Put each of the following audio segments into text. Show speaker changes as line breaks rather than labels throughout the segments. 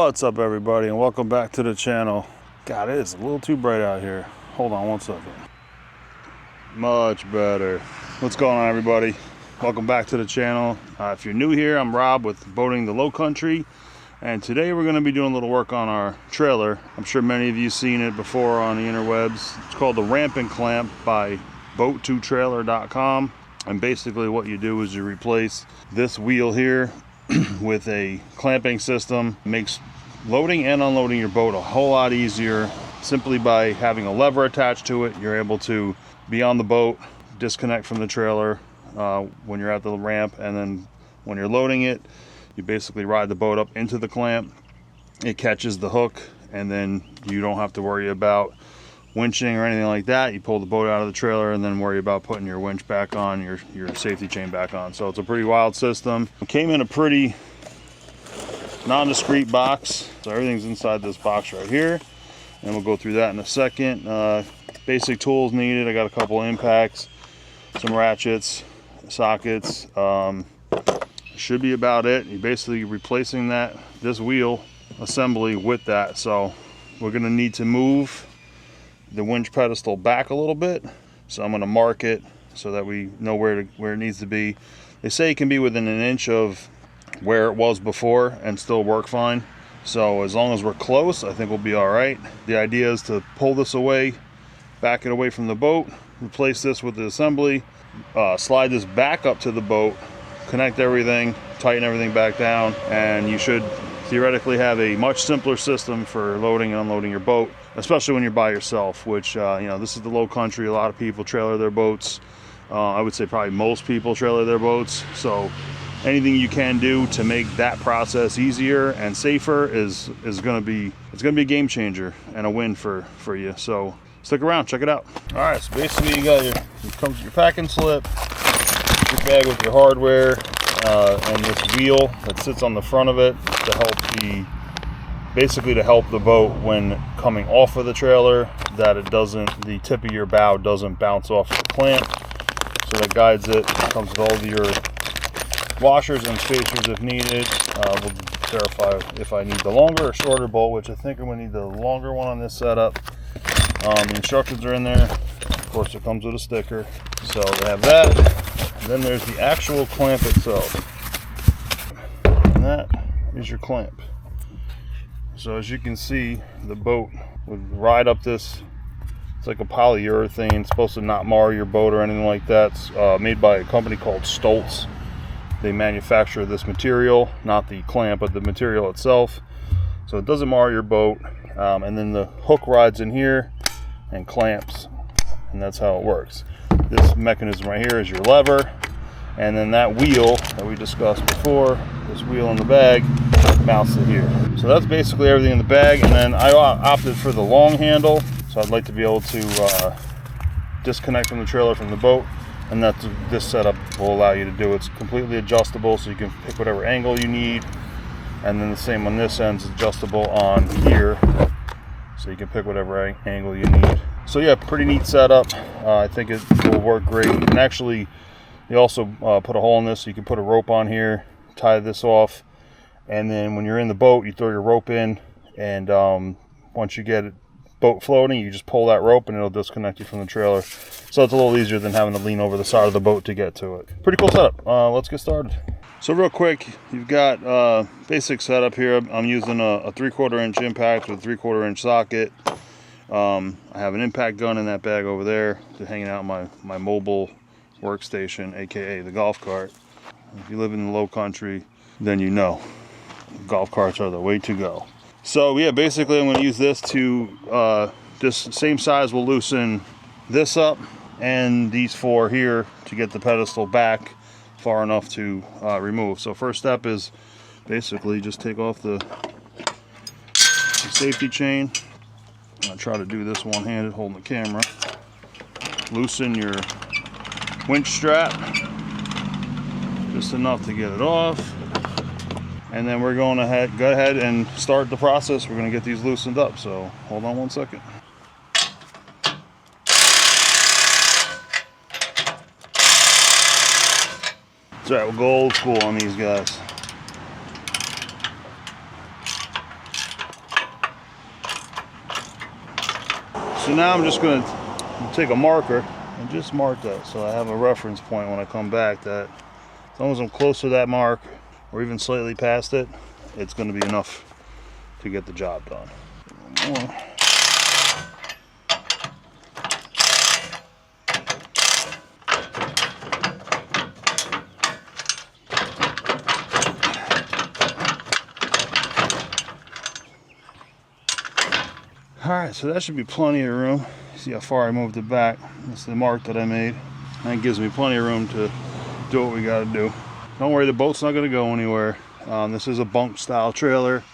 What's up, everybody, and welcome back to the channel. God, it is a little too bright out here. Hold on one second. Much better. What's going on, everybody? Welcome back to the channel. If you're new here, I'm Rob with Boating the Low Country, and today we're going to be doing a little work on our trailer. I'm sure many of you have seen it before on the interwebs. It's called the Ramp and Clamp by boat2trailer.com, and basically what you do is you replace this wheel here with a clamping system. Makes loading and unloading your boat a whole lot easier simply by having a lever attached to it. You're able to be on the boat, disconnect from the trailer when you're at the ramp, and then when you're loading it, you basically ride the boat up into the clamp. It catches the hook, and then you don't have to worry about winching or anything like that. You pull the boat out of the trailer and then worry about putting your winch back on, your safety chain back on. So it's a pretty wild system. It came in a pretty non-discrete box, so everything's inside this box right here, and we'll go through that in a second. Basic tools needed. I got a couple impacts, some ratchets, sockets. Should be about it. You're basically replacing this wheel assembly with that. So we're going to need to move the winch pedestal back a little bit, so I'm going to mark it so that we know where it needs to be. They say it can be within an inch of where it was before and still work fine, so as long as we're close, I think we'll be all right. The idea is to pull this away, back it away from the boat, replace this with the assembly, slide this back up to the boat, connect everything, tighten everything back down, and you should theoretically have a much simpler system for loading and unloading your boat, especially when you're by yourself, which you know, this is the low country. A lot of people trailer their boats. I would say probably most people trailer their boats, so anything you can do to make that process easier and safer is going to be a game changer and a win for you. So stick around, check it out. All right, so basically you got your packing slip, your bag with your hardware, and this wheel that sits on the front of it to help the boat when coming off of the trailer, that the tip of your bow doesn't bounce off the clamp. So that guides it. Comes with all of your washers and spacers if needed. We'll verify if I need the longer or shorter bolt, which I think I'm going to need the longer one on this setup. The instructions are in there. Of course, it comes with a sticker, so they have that. And then there's the actual clamp itself, and that is your clamp. So as you can see, the boat would ride up this. It's like a polyurethane. It's supposed to not mar your boat or anything like that. It's made by a company called Stoltz. They manufacture this material, not the clamp, but the material itself, so it doesn't mar your boat. And then the hook rides in here and clamps, and that's how it works. This mechanism right here is your lever, and then that wheel that we discussed before, this wheel in the bag, mounts it here. So that's basically everything in the bag. And then I opted for the long handle, so I'd like to be able to disconnect from the trailer from the boat, and that's this setup will allow you to do. It's completely adjustable, so you can pick whatever angle you need, and then the same on this end is adjustable on here, so you can pick whatever angle you need. So yeah, pretty neat setup. I think it will work great. And actually, they also put a hole in this, so you can put a rope on here, tie this off, and then when you're in the boat, you throw your rope in, and once you get it boat floating, you just pull that rope and it'll disconnect you from the trailer. So it's a little easier than having to lean over the side of the boat to get to it. Pretty cool setup. Let's get started. So real quick, you've got basic setup here. I'm using a 3/4 inch impact with a 3/4 inch socket. I have an impact gun in that bag over there, hanging out my mobile workstation, aka the golf cart. If you live in the low country, then you know golf carts are the way to go. So yeah, basically I'm going to use this to this same size will loosen this up and these four here to get the pedestal back far enough to remove. So first step is basically just take off the safety chain. I'm going to try to do this one-handed, holding the camera. Loosen your winch strap just enough to get it off, and then we're going to go ahead and start the process. We're going to get these loosened up, so hold on one second. That's right, we'll go old school on these guys. so now I'm just going to take a marker and just mark that so I have a reference point when I come back, that as long as I'm close to that mark or even slightly past it, it's going to be enough to get the job done. One more. Alright, so that should be plenty of room. See how far I moved it back. That's the mark that I made. That gives me plenty of room to do what we got to do. Don't worry, the boat's not going to go anywhere. This is a bunk style trailer,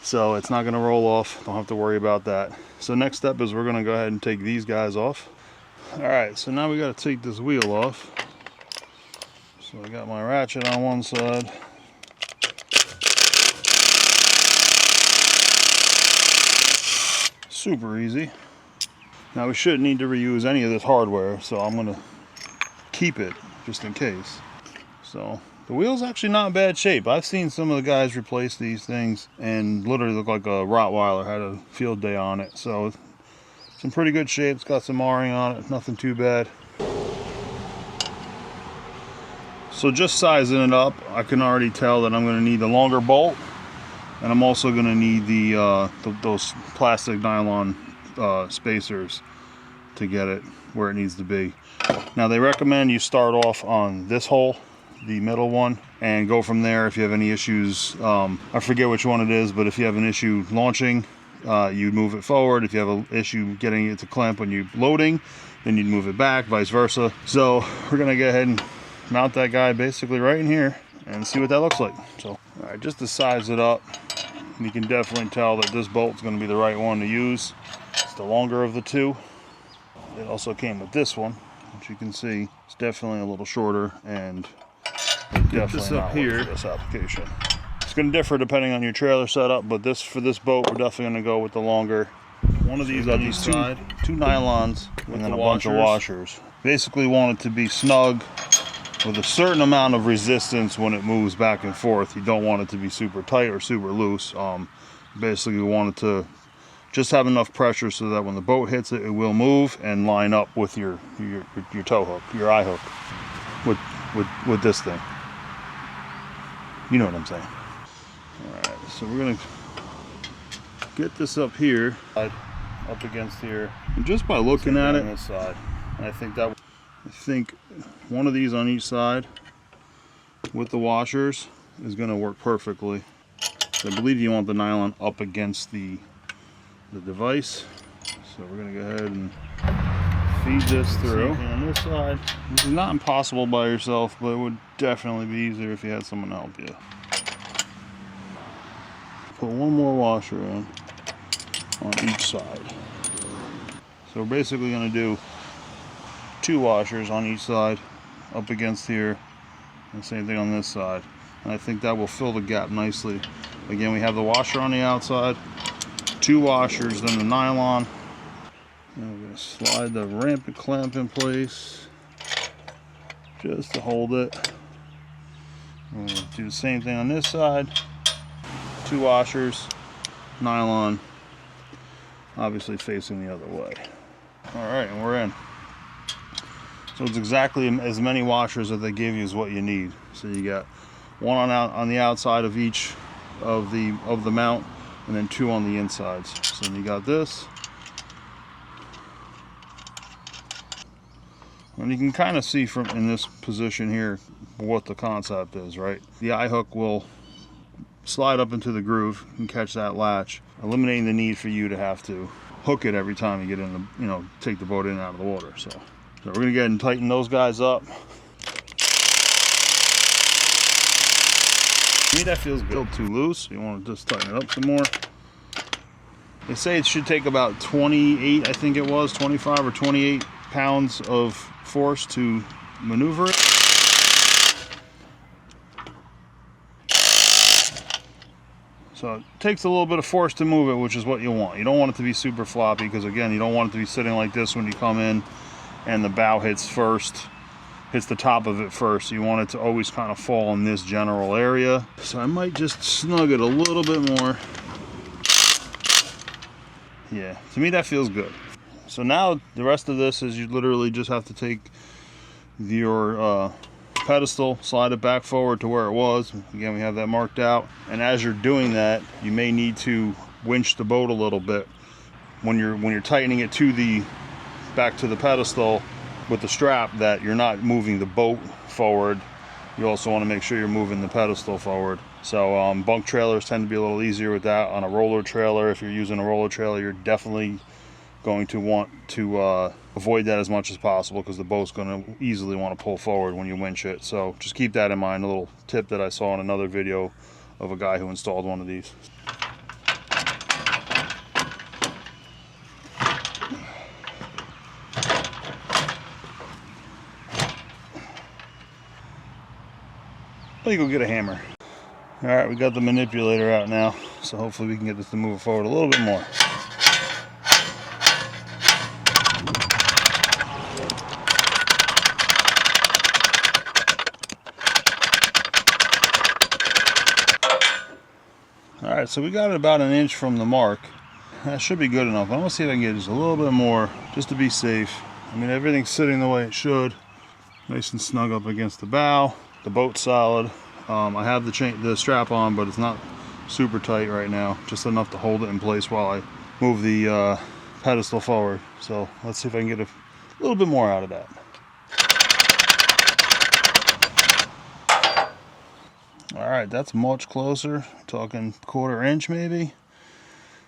so it's not going to roll off. Don't have to worry about that. So next step is we're going to go ahead and take these guys off. Alright, so now we got to take this wheel off. So I got my ratchet on one side. Super easy. Now we shouldn't need to reuse any of this hardware, so I'm going to keep it just in case. So the wheel's actually not in bad shape. I've seen some of the guys replace these things and literally look like a Rottweiler had a field day on it. So it's in pretty good shape. It's got some marring on it, nothing too bad. So just sizing it up, I can already tell that I'm going to need a longer bolt. And I'm also going to need those plastic nylon spacers to get it where it needs to be. Now they recommend you start off on this hole, the middle one, and go from there. If you have any issues, I forget which one it is, but if you have an issue launching, you'd move it forward. If you have an issue getting it to clamp when you're loading, then you'd move it back, vice versa. So we're going to go ahead and mount that guy basically right in here and see what that looks like. So, all right, just to size it up, you can definitely tell that this bolt's going to be the right one to use. It's the longer of the two. It also came with this one, which you can see it's definitely a little shorter and definitely not here for this application. It's going to differ depending on your trailer setup, but for this boat, we're definitely going to go with the longer. One of these got these two nylons and then a bunch of washers. Basically want it to be snug with a certain amount of resistance when it moves back and forth. You don't want it to be super tight or super loose. Basically you want it to just have enough pressure so that when the boat hits it, it will move and line up with your tow hook, your eye hook, with this thing. You know what I'm saying. All right, so we're gonna get this up here, up against here, and just by looking at it on this side, I think one of these on each side with the washers is going to work perfectly. So I believe you want the nylon up against the device. So we're going to go ahead and feed this through. On this side, this is not impossible by yourself, but it would definitely be easier if you had someone to help you. Put one more washer in on each side. So we're basically going to do 2 washers on each side up against here, and same thing on this side, and I think that will fill the gap nicely. Again, we have the washer on the outside, 2 washers, then the nylon, and we're going to slide the rampant clamp in place just to hold it. We're going to do the same thing on this side, 2 washers, nylon, obviously facing the other way. All right, and we're in. So it's exactly as many washers that they give you is what you need. So you got one on the outside of each of the mount, and then 2 on the insides. So then you got this, and you can kind of see from in this position here what the concept is, right? The eye hook will slide up into the groove and catch that latch, eliminating the need for you to have to hook it every time you get in the, take the boat in and out of the water. So we're gonna go ahead and tighten those guys up. To me, that feels good. Still too loose. You want to just tighten it up some more. They say it should take about 28, I think it was, 25 or 28 pounds of force to maneuver it. So it takes a little bit of force to move it, which is what you want. You don't want it to be super floppy, because again, you don't want it to be sitting like this when you come in and the bow hits the top of it first. So you want it to always kind of fall in this general area. So I might just snug it a little bit more. Yeah, to me that feels good. So now the rest of this is you literally just have to take your pedestal, slide it back forward to where it was. Again, we have that marked out. And as you're doing that, you may need to winch the boat a little bit. When you're tightening it to the back to the pedestal with the strap, that you're not moving the boat forward. You also want to make sure you're moving the pedestal forward. So bunk trailers tend to be a little easier with that. On a roller trailer, if you're using a roller trailer, you're definitely going to want to avoid that as much as possible, because the boat's going to easily want to pull forward when you winch it. So just keep that in mind. A little tip that I saw in another video of a guy who installed one of these. Let me go get a hammer. All right, we got the manipulator out now, so hopefully we can get this to move forward a little bit more. All right, so we got it about an inch from the mark. That should be good enough. I'm gonna see if I can get just a little bit more, just to be safe. I mean, everything's sitting the way it should. Nice and snug up against the bow. The boat's solid. I have the strap on, but it's not super tight right now. Just enough to hold it in place while I move the pedestal forward. So let's see if I can get a little bit more out of that. All right, that's much closer. Talking 1/4 inch maybe.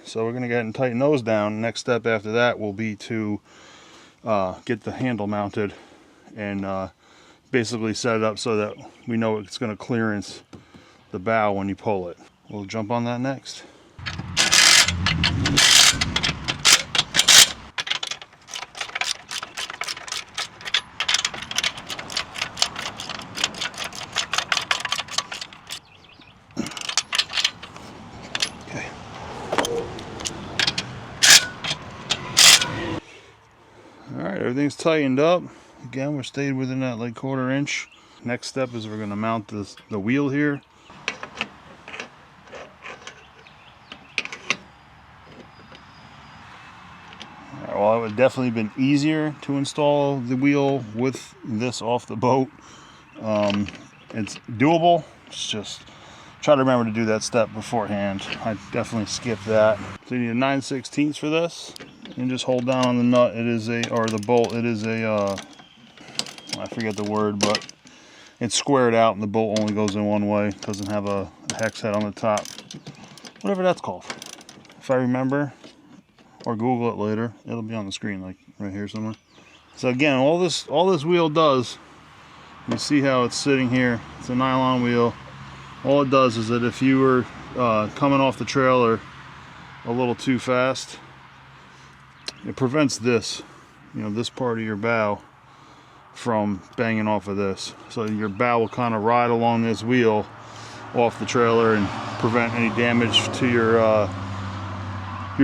So we're gonna go ahead and tighten those down. Next step after that will be to get the handle mounted and basically set it up so that we know it's going to clearance the bow when you pull it. We'll jump on that next. Okay. All right, everything's tightened up. Again, we're stayed within that like 1/4 inch. Next step is we're going to mount the wheel here. Right, well, it would definitely been easier to install the wheel with this off the boat. It's doable. It's just try to remember to do that step beforehand. I definitely skipped that. So you need a 9/16 for this, and just hold down on the nut. It is the bolt. It is I forget the word, but it's squared out and the bolt only goes in one way. It doesn't have a hex head on the top. Whatever that's called. If I remember, or Google it later, it'll be on the screen, like right here somewhere. So again, all this wheel does, you see how it's sitting here. It's a nylon wheel. All it does is that if you were coming off the trailer a little too fast, it prevents this, this part of your bow from banging off of this. So your bow will kind of ride along this wheel off the trailer and prevent any damage to your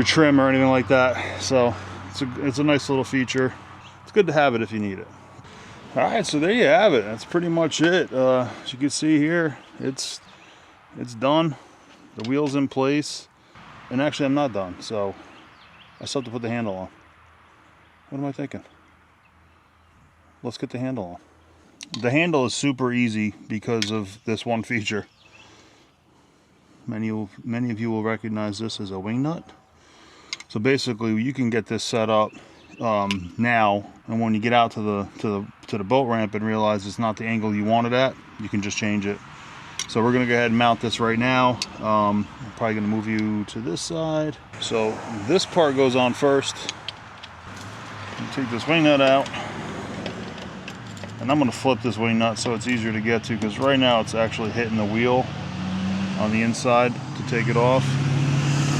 trim or anything like that. So it's a nice little feature. It's good to have it if you need it. All right, so there you have it. That's pretty much it. As you can see here, it's done. The wheel's in place. And actually I'm not done, so I still have to put the handle on. What am I thinking? Let's get the handle on. The handle is super easy because of this one feature. Many of you will recognize this as a wing nut. So basically, you can get this set up now, and when you get out to the boat ramp and realize it's not the angle you want it at, you can just change it. So we're gonna go ahead and mount this right now. I'm probably gonna move you to this side. So this part goes on first. Take this wing nut out. And I'm going to flip this wing nut so it's easier to get to, because right now it's actually hitting the wheel on the inside to take it off.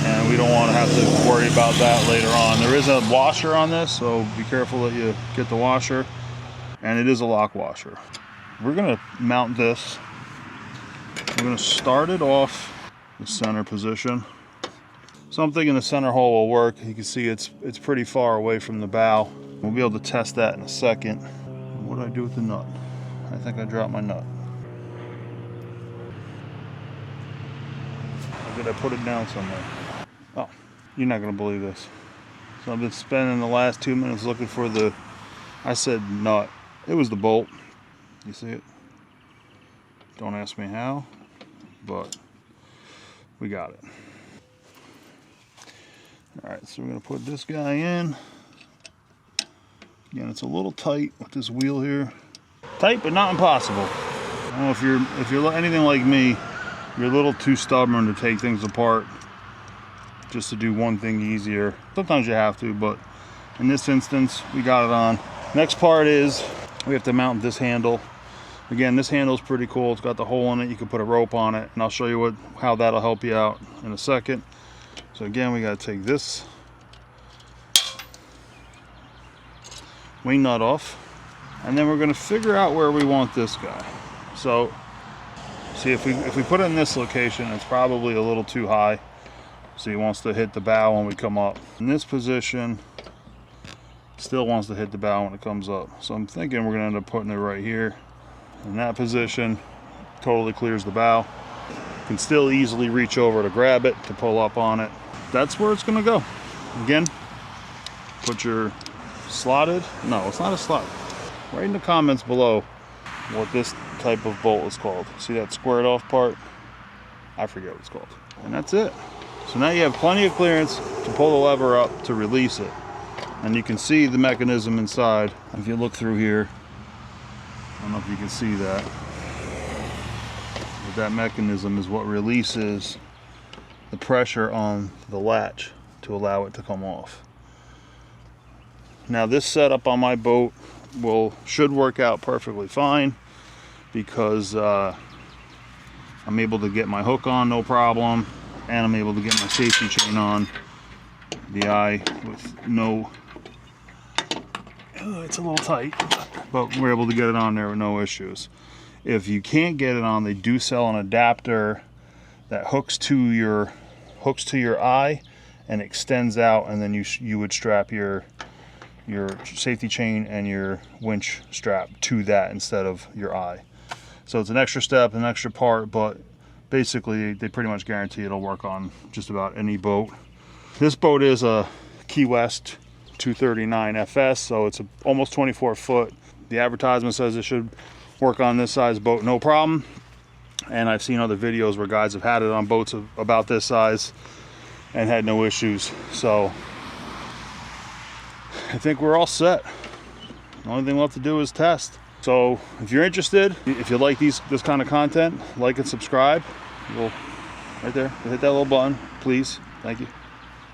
And we don't want to have to worry about that later on. There is a washer on this, so be careful that you get the washer. And it is a lock washer. We're going to mount this. We're going to start it off the center position. So I'm thinking the center hole will work. You can see it's pretty far away from the bow. We'll be able to test that in a second. What did I do with the nut? I think I dropped my nut. Or did I put it down somewhere? Oh, you're not going to believe this. So I've been spending the last 2 minutes looking for the, I said nut. It was the bolt. You see it? Don't ask me how, but we got it. All right, so we're gonna put this guy in. Again, it's a little tight with this wheel here. Tight, but not impossible. I don't know if you're anything like me, you're a little too stubborn to take things apart just to do one thing easier. Sometimes you have to, but in this instance, we got it on. Next part is we have to mount this handle. Again, this handle is pretty cool. It's got the hole in it. You can put a rope on it, and I'll show you how that'll help you out in a second. So again, we got to take this wing nut off, and then we're going to figure out where we want this guy. So see, if we put it in this location, it's probably a little too high. So he wants to hit the bow when we come up. In this position, still wants to hit the bow when it comes up. So I'm thinking we're going to end up putting it right here. In that position, totally clears the bow. You can still easily reach over to grab it, to pull up on it. That's where it's going to go. Again, put your slotted, no, it's not a slot. Write in the comments below what this type of bolt is called. See that squared off part? I forget what it's called. And that's it. So now you have plenty of clearance to pull the lever up to release it. And you can see the mechanism inside. If you look through here, I don't know if you can see that. But that mechanism is what releases the pressure on the latch to allow it to come off. Now this setup on my boat should work out perfectly fine, because I'm able to get my hook on no problem, and I'm able to get my safety chain on the eye with no, it's a little tight, but we're able to get it on there with no issues. If you can't get it on, they do sell an adapter that hooks to your eye and extends out, and then you would strap your safety chain and your winch strap to that instead of your eye. So it's an extra step, an extra part, but basically they pretty much guarantee it'll work on just about any boat. This boat is a Key West 239 FS, so it's almost 24 foot. The advertisement says it should work on this size boat no problem, and I've seen other videos where guys have had it on boats about this size and had no issues. So I think we're all set. The only thing left to do is test. So if you're interested, if you like this kind of content, like and subscribe. Right there, hit that little button, please. Thank you.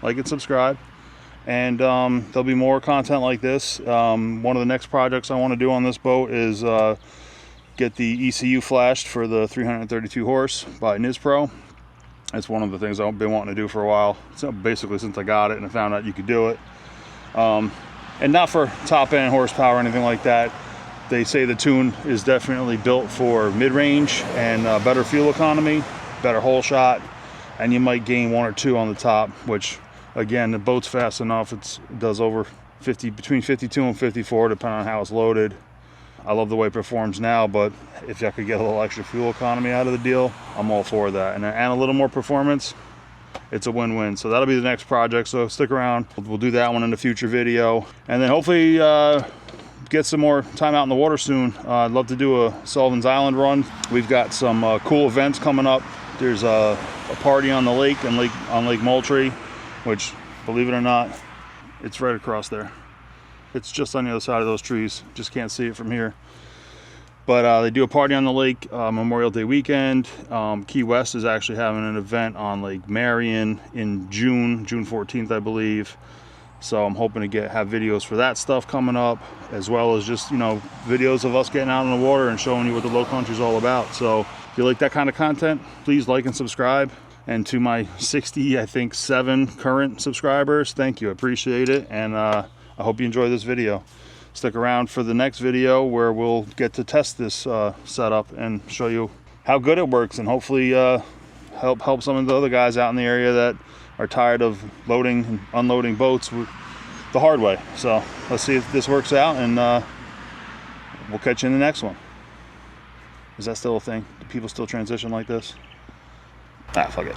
Like and subscribe. And there'll be more content like this. One of the next projects I want to do on this boat is get the ECU flashed for the 332 horse by Nispro. That's one of the things I've been wanting to do for a while. So basically since I got it and I found out you could do it. And not for top end horsepower or anything like that. They say the tune is definitely built for mid-range and better fuel economy, better hole shot, and you might gain 1 or 2 on the top, which again, the boat's fast enough. It does over 50, between 52 and 54, depending on how it's loaded. I love the way it performs now, but if I could get a little extra fuel economy out of the deal, I'm all for that. And a little more performance, it's a win-win. So that'll be the next project, so stick around. We'll do that one in a future video. And then hopefully get some more time out in the water soon. I'd love to do a Sullivan's Island run. We've got some cool events coming up. There's a party on the lake, on Lake Moultrie, which, believe it or not, it's right across there. It's just on the other side of those trees. Just can't see it from here. But they do a party on the lake Memorial Day weekend. Key West is actually having an event on Lake Marion in June 14th, I believe. So I'm hoping to have videos for that stuff coming up, as well as just, videos of us getting out in the water and showing you what the low country is all about. So if you like that kind of content, please like and subscribe. And to my 7 current subscribers, thank you, I appreciate it. And I hope you enjoy this video. Stick around for the next video where we'll get to test this setup and show you how good it works, and hopefully help some of the other guys out in the area that are tired of loading and unloading boats the hard way. So let's see if this works out, and we'll catch you in the next one. Is that still a thing? Do people still transition like this? Ah, fuck it.